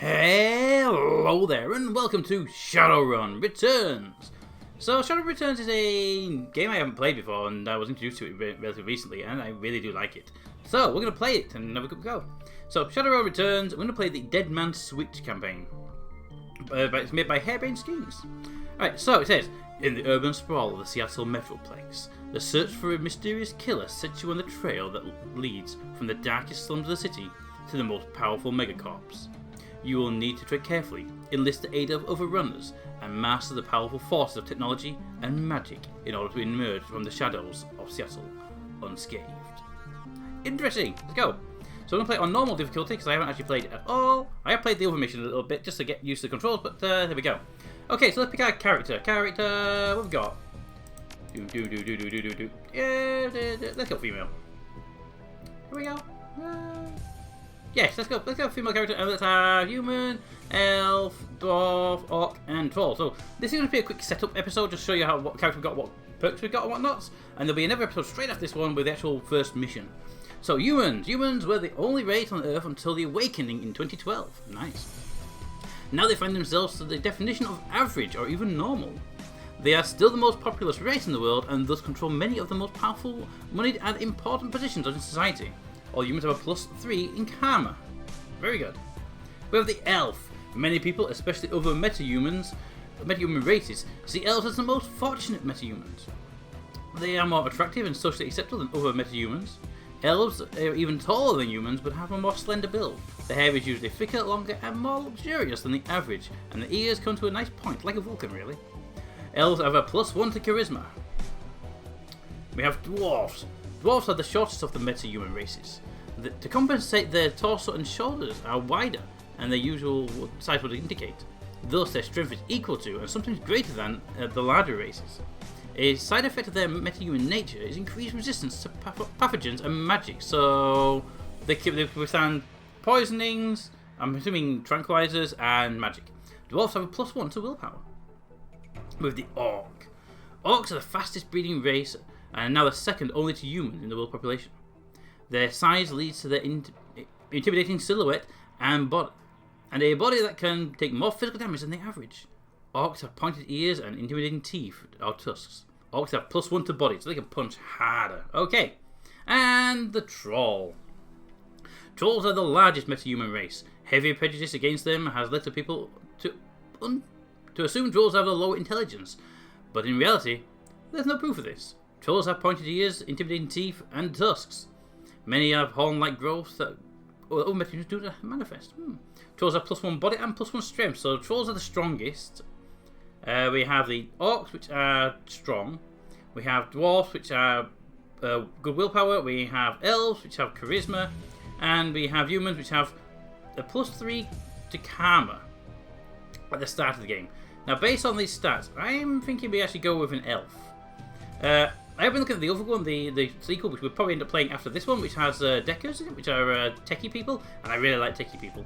Hello there, and welcome to Shadowrun Returns. So, Shadowrun Returns is a game I haven't played before, and I was introduced to it relatively recently, and I really do like it. So, we're going to play it and have a good go. So, Shadowrun Returns, we're going to play the Dead Man's Switch campaign. It's made by Harebrained Schemes. Alright, so it says, in the urban sprawl of the Seattle Metroplex, the search for a mysterious killer sets you on the trail that leads from the darkest slums of the city to the most powerful megacorps. You will need to tread carefully, enlist the aid of other runners, and master the powerful forces of technology and magic in order to emerge from the shadows of Seattle unscathed. Interesting, let's go. So I'm going to play it on normal difficulty because I haven't actually played it at all. I have played the other mission a little bit just to get used to the controls, but there we go. Okay, so let's pick our character. What have we got? Yeah, let's go female. Here we go. Yes, let's go female character, and let's have human, elf, dwarf, orc, and troll. So this is going to be a quick setup episode, just show you what character we've got, what perks we've got, and whatnots. And there'll be another episode straight after this one with the actual first mission. So humans were the only race on Earth until the Awakening in 2012. Nice. Now they find themselves to the definition of average or even normal. They are still the most populous race in the world and thus control many of the most powerful, moneyed and important positions in society. All humans have a +3 in karma. Very good. We have the elf. Many people, especially other metahuman races, see elves as the most fortunate metahumans. They are more attractive and socially acceptable than other metahumans. Elves are even taller than humans but have a more slender build. The hair is usually thicker, longer and more luxurious than the average, and the ears come to a nice point, like a Vulcan really. Elves have a +1 to charisma. We have dwarves. Dwarves are the shortest of the metahuman races. To compensate, their torso and shoulders are wider than their usual size would indicate. Thus, their strength is equal to, and sometimes greater than, the larger races. A side effect of their metahuman nature is increased resistance to pathogens and magic, so they withstand poisonings, I'm assuming tranquilizers, and magic. Dwarves have a +1 to willpower. With the orc. Orcs are the fastest breeding race, and now the second only to humans in the world population. Their size leads to their intimidating silhouette and a body that can take more physical damage than the average. Orcs have pointed ears and intimidating teeth or tusks. Orcs have +1 to body, so they can punch harder. Okay, and the troll. Trolls are the largest metahuman race. Heavy prejudice against them has led to people to assume trolls have a low intelligence, but in reality, there's no proof of this. Trolls have pointed ears, intimidating teeth, and tusks. Many have horn-like growths that other metahuman do not manifest. Trolls have +1 body and +1 strength, so trolls are the strongest. We have the orcs, which are strong. We have dwarfs, which are good willpower. We have elves, which have charisma. And we have humans, which have a +3 to karma at the start of the game. Now, based on these stats, I'm thinking we actually go with an elf. I have been looking at the other one, the sequel, which we'll probably end up playing after this one, which has deckers in it, which are techie people, and I really like techie people.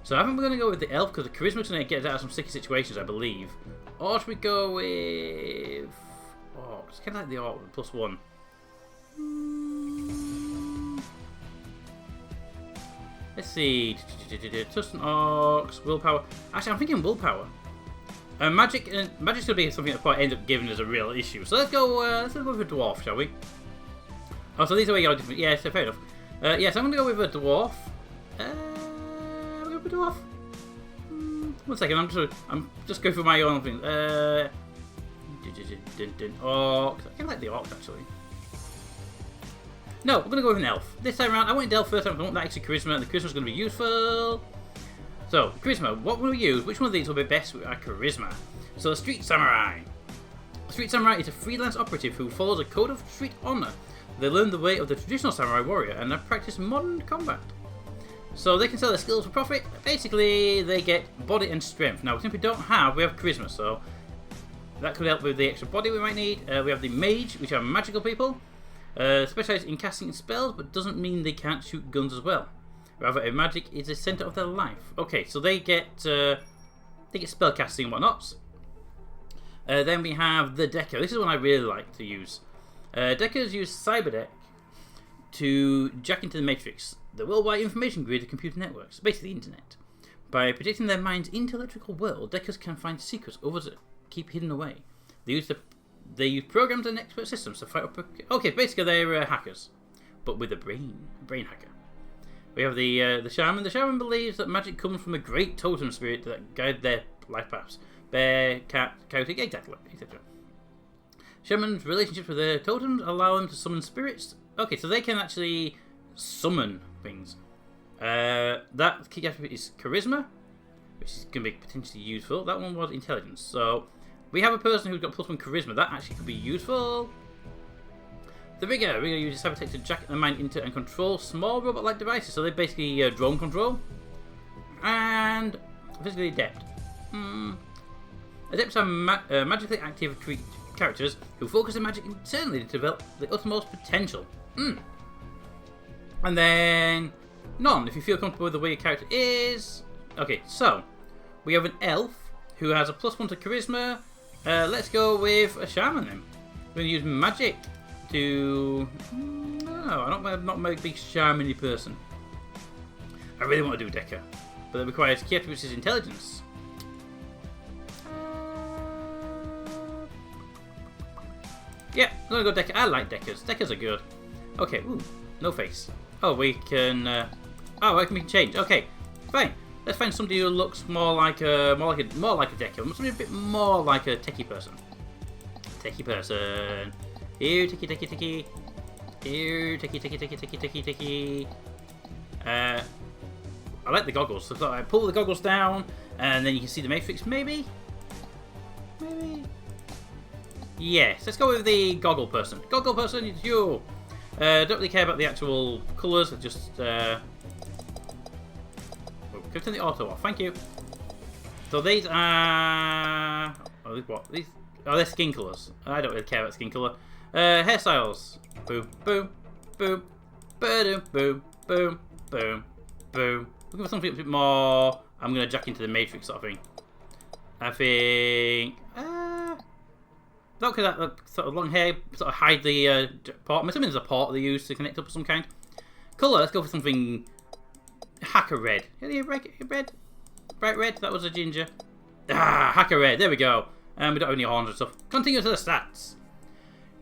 So I think we're going to go with the elf, because the charisma's going to get us out of some sticky situations, I believe. Or should we go with orcs? It's kind of like the orc with +1. Let's see. Trust and orcs, willpower. Actually, I'm thinking willpower. Magic's going to be something that probably ends up giving us a real issue. So let's go with a dwarf, shall we? Oh, so these are way different. Yeah, so fair enough. Yeah, so I'm going to go with a dwarf. We'll go with a dwarf. 1 second, I'm just going through my own thing. Orcs. I kind of like the orcs, actually. No, we're going to go with an elf. This time around, I wanted elf first time, I want that extra charisma, and the charisma's going to be useful. So, charisma, what will we use? Which one of these will be best with our charisma? So, the Street Samurai. The Street Samurai is a freelance operative who follows a code of street honor. They learn the way of the traditional samurai warrior and have practiced modern combat. So, they can sell their skills for profit. Basically, they get body and strength. Now, since we have charisma, so that could help with the extra body we might need. We have the mage, which are magical people. Specialized in casting spells, but doesn't mean they can't shoot guns as well. Rather, a magic is the center of their life. Okay, so they get spell casting and whatnots. Then we have the Decker. This is one I really like to use. Deckers use Cyberdeck to jack into the Matrix, the worldwide information grid of computer networks, basically the internet. By projecting their minds into the electrical world, deckers can find secrets others keep hidden away. They use programs and expert systems to fight up. Okay, basically they're hackers, but with a brain hacker. We have the shaman. The shaman believes that magic comes from a great totem spirit that guide their life paths. Bear, cat, coyote, exactly, etc. Shaman's relationships with their totems allow them to summon spirits. Okay, so they can actually summon things. That key attribute is charisma, which is going to be potentially useful. That one was intelligence. So we have a person who's got +1 charisma. That actually could be useful. The rigger uses sabotage to jack their mind into and control small robot-like devices. So they're basically drone control. And physically adept. Adepts are magically active characters who focus their magic internally to develop the utmost potential. And then none, if you feel comfortable with the way your character is. Okay, so we have an elf who has a +1 to charisma. Let's go with a shaman then. We're going to use magic to... No, I'm not a big shaman-y person. I really want to do Decker, but it requires key attribute, which is intelligence. Yeah, I'm going to go Decker. I like Deckers. Deckers are good. Okay, ooh, no face. Oh, we can... we can change. Okay, fine. Let's find somebody who looks more like a Decker. Somebody a bit more like a techie person. Techie person. Here, techie. Here, techie. I like the goggles. So I pull the goggles down, and then you can see the matrix. Maybe. Yes. Let's go with the goggle person. Goggle person, it's you. Don't really care about the actual colours. Just go to the auto off. Thank you. So these are what? These they're skin colours. I don't really care about skin colour. Hairstyles. Boom, boom, boom, boom, boom, boom, boom, boom. Looking for something a bit more. I'm gonna jack into the matrix sort of thing. I think. Because that sort of long hair sort of hide the port. I'm assuming there's a port they use to connect up of some kind. Colour, let's go for something hacker red. Any red? Bright red? That was a ginger. Hacker red, there we go. And we don't have any horns and stuff. Continue to the stats.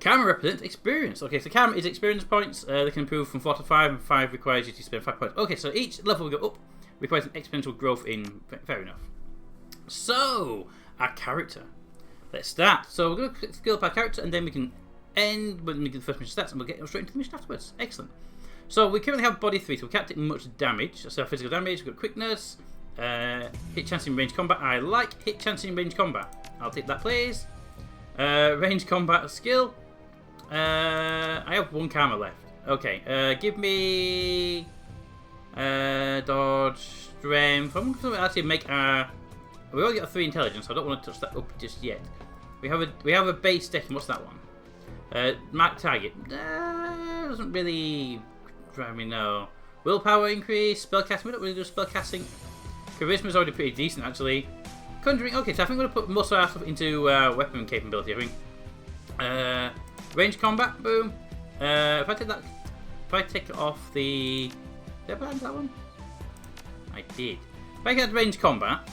Karma represents experience. Okay, so Karma is experience points. They can improve from 4 to 5, and 5 requires you to spend 5 points. Okay, so each level we go up requires an exponential growth in... Fair enough. So, our character. Let's start. So we're going to skill up our character, and then we can end when we get the first mission stats, and we'll get straight into the mission afterwards. Excellent. So we currently have body 3, so we can't take much damage. So physical damage, we've got quickness, hit chance in range combat. I like hit chance in range combat. I'll take that, please. Range combat skill. I have 1 karma left. Okay, give me dodge, strength. I'm going to actually make our... We already got a 3 intelligence, so I don't want to touch that up just yet. We have a base deck. What's that one? Mark target. Doesn't really drive me, no. Willpower increase, spellcasting. We don't really do spellcasting. Charisma's already pretty decent, actually. Conjuring. Okay, so I think I'm going to put most of our stuff into weapon capability. I think. Range combat. Boom. If I take off the... Did I ban that one? I did. If I get range combat.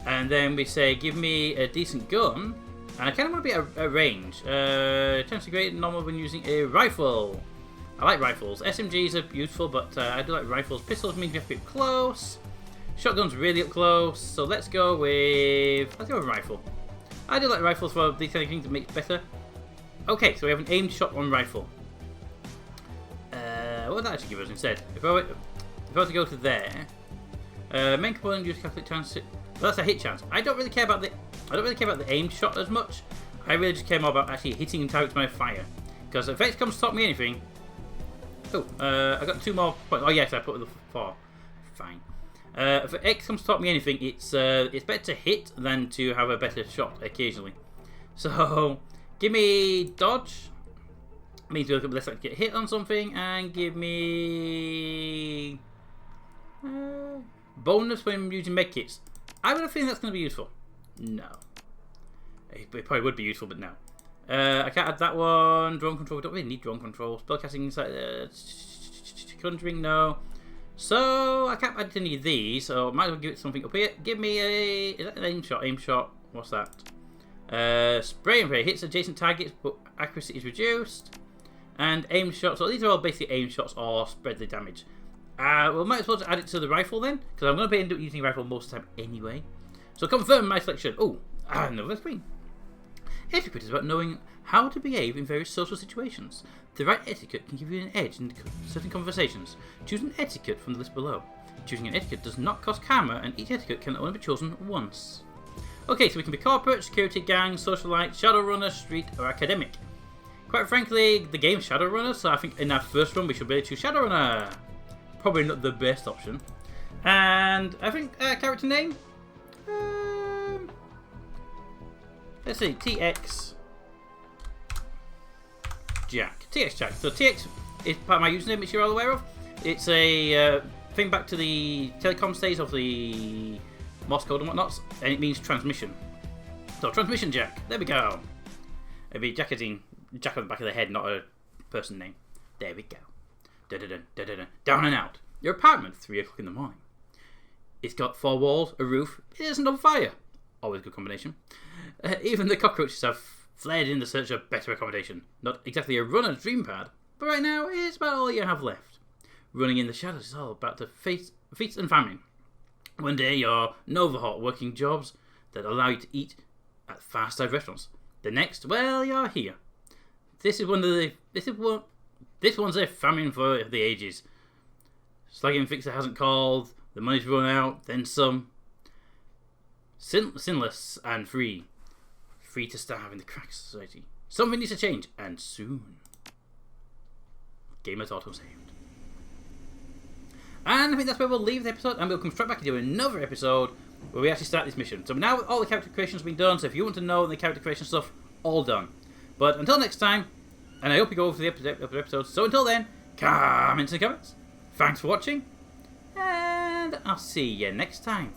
And then we say, give me a decent gun. And I kind of want to be at range. Chance to great normal when using a rifle. I like rifles. SMGs are useful, but I do like rifles. Pistols means you have to be up close. Shotgun's really up close. So let's go with rifle. I do like rifles for these kind of things that make it better. Okay, so we have an aimed shot on rifle. What would that actually give us instead? If I were to go to there, main component use calculate chance. Well, that's a hit chance. I don't really care about the aimed shot as much. I really just care more about actually hitting targets by fire. Because if X comes to stop me anything... Oh, I got 2 more points. Oh yes, I put the 4. Fine. If X comes to stop me anything, it's better to hit than to have a better shot occasionally. So, give me dodge. Means we'll less likely to get hit on something, and give me bonus when using medkits. I would think that's going to be useful. No. It probably would be useful, but no. I can't add that one. Drone control. We don't really need drone control. Spellcasting inside. Conjuring, no. So I can't add any of these, so I might as well give it something up here. Give me a... Is that an aim shot? Aim shot. What's that? Spray and pray. Hits adjacent targets, but accuracy is reduced. And aim shot. So these are all basically aim shots or spread the damage. We might as well add it to the rifle then, because I'm going to end up using rifle most of the time anyway. So confirm my selection. Oh, another screen. Etiquette is about knowing how to behave in various social situations. The right etiquette can give you an edge in certain conversations. Choose an etiquette from the list below. Choosing an etiquette does not cost karma, and each etiquette can only be chosen once. Okay, so we can be corporate, security, gang, socialite, shadowrunner, street, or academic. Quite frankly, the game's Shadowrunner, so I think in our first run we should be able to choose Shadowrunner. Probably not the best option. And I think character name? Let's see, TX Jack. TX Jack. So TX is part of my username, which you're all aware of. It's a thing back to the telecom days of the Morse code and whatnot, and it means transmission. So Transmission Jack. There we go. It'd be Jack as in Jack on the back of the head, not a person name. There we go. Da-da-dun, da-da-dun. Down and out. Your apartment, 3 o'clock in the morning. It's got 4 walls, a roof. It isn't on fire. Always a good combination. Even the cockroaches have fled in the search of better accommodation. Not exactly a runner's dream pad, but right now it's about all you have left. Running in the shadows is all about the feast and famine. One day you're Novahawk working jobs that allow you to eat at fast-dive restaurants. The next, well, you're here. This one's a famine for the ages. Slagging fixer hasn't called. The money's run out. Then some. Sinless and free. Free to starve in the crack society. Something needs to change, and soon. Game has auto-saved. And I think that's where we'll leave the episode, and we'll come straight back and do another episode where we actually start this mission. So now all the character creation's been done, so if you want to know the character creation stuff, all done. But until next time, and I hope you go over to the other episodes, so until then, comments in the comments. Thanks for watching, and I'll see you next time.